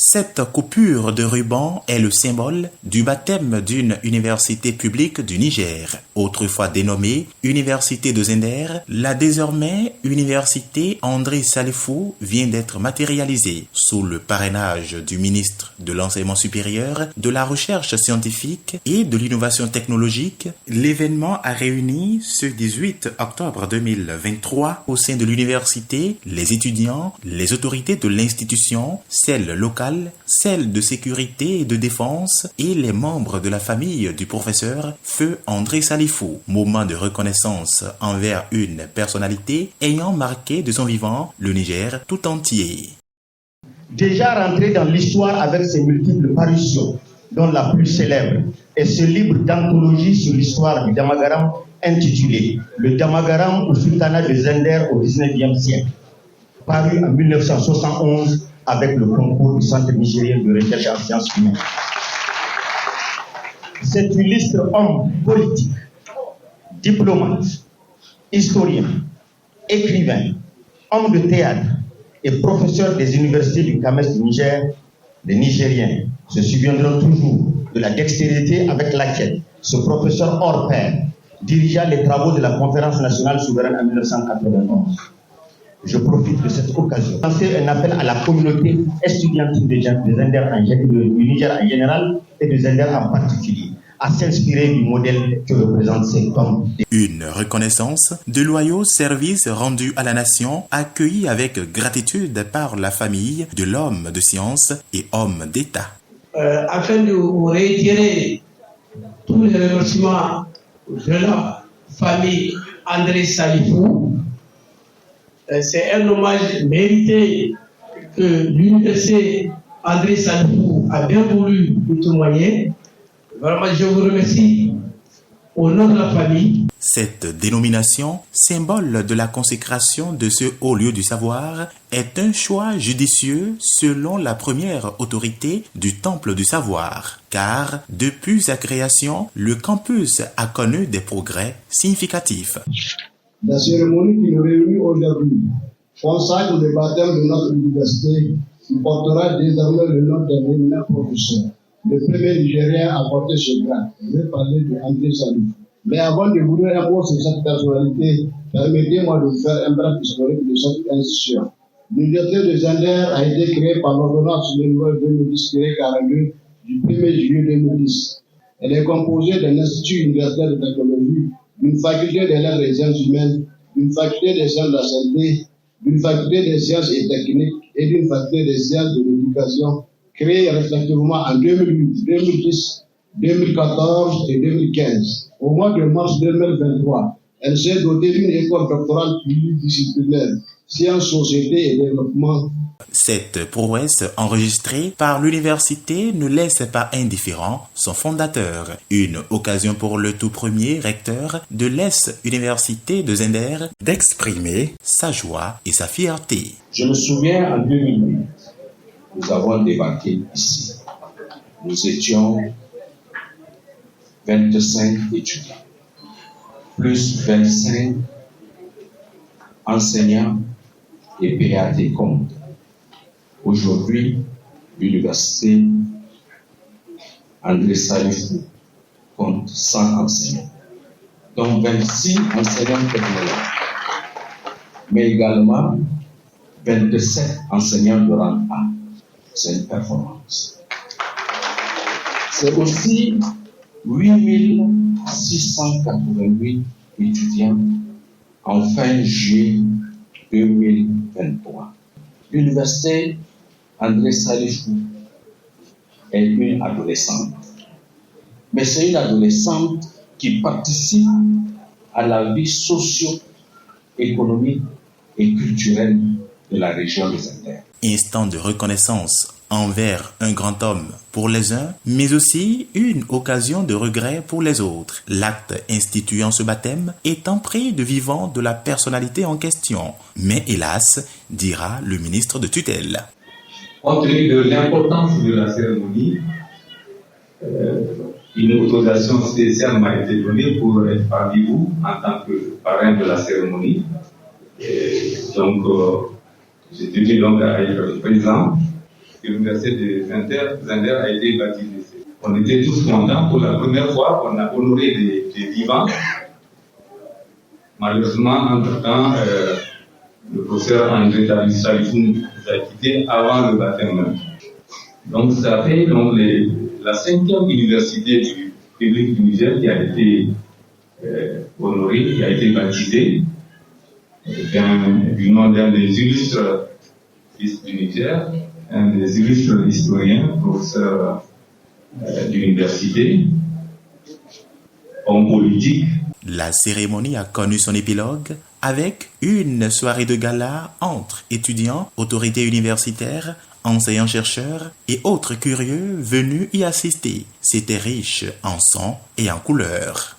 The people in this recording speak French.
Cette coupure de ruban est le symbole du baptême d'une université publique du Niger. Autrefois dénommée Université de Zender, la désormais Université André Salifou vient d'être matérialisée. Sous le parrainage du ministre de l'Enseignement supérieur, de la Recherche scientifique et de l'Innovation technologique, l'événement a réuni ce 18 octobre 2023 au sein de l'université les étudiants, les autorités de l'institution, celles locales, celles de sécurité et de défense et les membres de la famille du professeur Feu André Salifou. Moment de reconnaissance envers une personnalité ayant marqué de son vivant le Niger tout entier. Déjà rentré dans l'histoire avec ses multiples parutions, dont la plus célèbre est ce livre d'anthologie sur l'histoire du Damagaram intitulé Le Damagaram au sultanat de Zender au XIXe siècle, paru en 1971 avec le concours du Centre nigérien de recherche en sciences humaines. Cet illustre homme politique, diplomate, historien, écrivain, homme de théâtre et professeur des universités du CAMES du Niger, les Nigériens se souviendront toujours de la dextérité avec laquelle ce professeur hors pair dirigea les travaux de la Conférence nationale souveraine en 1991. Je profite de cette occasion pour lancer un appel à la communauté estudiantine de Zender du Niger en général et de Zender en particulier, à s'inspirer du modèle que représente cet homme. Une reconnaissance de loyaux services rendus à la nation, accueillis avec gratitude par la famille de l'homme de science et homme d'État. Afin de vous réitérer tous les remerciements de la famille André Salifou, c'est un hommage mérité que l'université André Salifou a bien voulu nous témoigner. Vraiment, je vous remercie au nom de la famille. Cette dénomination, symbole de la consécration de ce haut lieu du savoir, est un choix judicieux selon la première autorité du Temple du savoir, car depuis sa création, le campus a connu des progrès significatifs. La cérémonie qui nous réunit aujourd'hui consacre le baptême de notre université qui portera désormais le nom d'un éminent professeur. Le premier Nigérien à porter ce grade. Je vais parler de André Salifou. Mais avant de vous dire un mot sur cette personnalité, permettez-moi de vous faire un bref historique de cette institution. L'université de Zender a été créée par l'ordonnance numéro 2010-42 du 1er juillet 2010. Elle est composée d'un institut universitaire de technologie, d'une faculté des lettres et sciences humaines, d'une faculté des sciences de la santé, d'une faculté des sciences et techniques et d'une faculté des sciences de l'éducation, créées respectivement en 2008, 2010, 2014 et 2015. Au mois de mars 2023, elle s'est dotée d'une école doctorale pluridisciplinaire, sciences, société et développement. Cette prouesse enregistrée par l'université ne laisse pas indifférent son fondateur. Une occasion pour le tout premier recteur de l'Est-Université de Zender d'exprimer sa joie et sa fierté. Je me souviens en 2008, nous avons débarqué ici. Nous étions 25 étudiants, plus 25 enseignants et PAT compte. Aujourd'hui, l'université André Salifou compte 100 enseignants, dont 26 enseignants technologues, mais également 27 enseignants de rang A. C'est une performance. C'est aussi 8688 étudiants en fin juillet 2023. L'université André Salifou est une adolescente. Mais c'est une adolescente qui participe à la vie socio-économique et culturelle de la région de Zender. Instant de reconnaissance envers un grand homme pour les uns, mais aussi une occasion de regret pour les autres. L'acte instituant ce baptême est empreint de vivant de la personnalité en question. Mais hélas, dira le ministre de tutelle. Compte tenu de l'importance de la cérémonie, une autorisation spéciale m'a été donnée pour être parmi vous en tant que parrain de la cérémonie. Et donc, j'ai tenu donc à être présent. L'université de Zender a été baptisée. On était tous contents. Pour la première fois, on a honoré des vivants. Malheureusement, entre-temps, le professeur André Salifou nous a quittés avant le baptême. Donc, ça fait donc la 5e université du public du Niger qui a été honorée, qui a été baptisée du nom d'un des illustres fils du Niger, un des illustres historiens, professeur d'université, homme politique. La cérémonie a connu son épilogue avec une soirée de gala entre étudiants, autorités universitaires, enseignants-chercheurs et autres curieux venus y assister. C'était riche en sons et en couleurs.